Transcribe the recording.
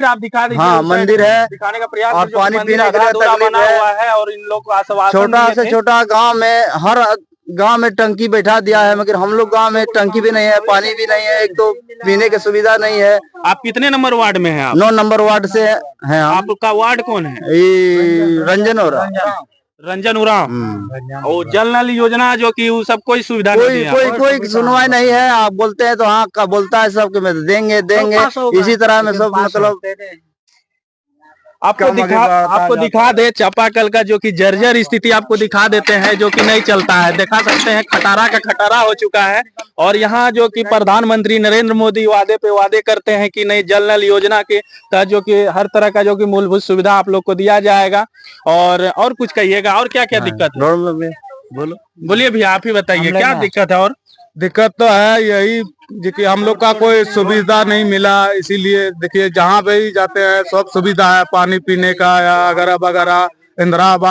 आप दिखा दीजिए। हाँ, मंदिर है दिखाने का प्रयास और पानी पीने के लिए तकलीफ हुआ है और इन लोग को आश्वासन छोटा से छोटा गांव में हर गांव में टंकी बैठा दिया है, मगर हम लोग गांव में टंकी भी नहीं है, पानी भी नहीं है, एक तो पीने की सुविधा नहीं है। आप कितने नंबर वार्ड में हैं? आप 9 नंबर वार्ड से हैं हम। आपका वार्ड कौन है? रंजन हो रहा रंजन उरांव। और जल नल योजना जो कि वो सब कोई सुविधा नहीं है, कोई सुनवाई नहीं है। आप बोलते हैं तो हाँ का बोलता है सबके में देंगे इसी तरह में सब मतलब आपको दिखा दे चापाकल का जो कि जर्जर स्थिति आपको दिखा देते हैं, जो कि नहीं चलता है। दिखा सकते हैं खटारा का खटारा हो चुका है। और यहाँ जो कि प्रधानमंत्री नरेंद्र मोदी वादे पे वादे करते हैं कि नहीं जल नल योजना के तहत जो कि हर तरह का जो कि मूलभूत सुविधा आप लोग को दिया जाएगा। और कुछ कहिएगा, और क्या क्या दिक्कत है? बोलो बोलिए भैया, आप ही बताइए क्या दिक्कत है। और दिक्कत तो है यही कि हम लोग का कोई सुविधा नहीं मिला, इसीलिए देखिए जहाँ पे ही जाते हैं सब सुविधा है, पानी पीने का या वगैरह वगैरह, इंदिरा आवास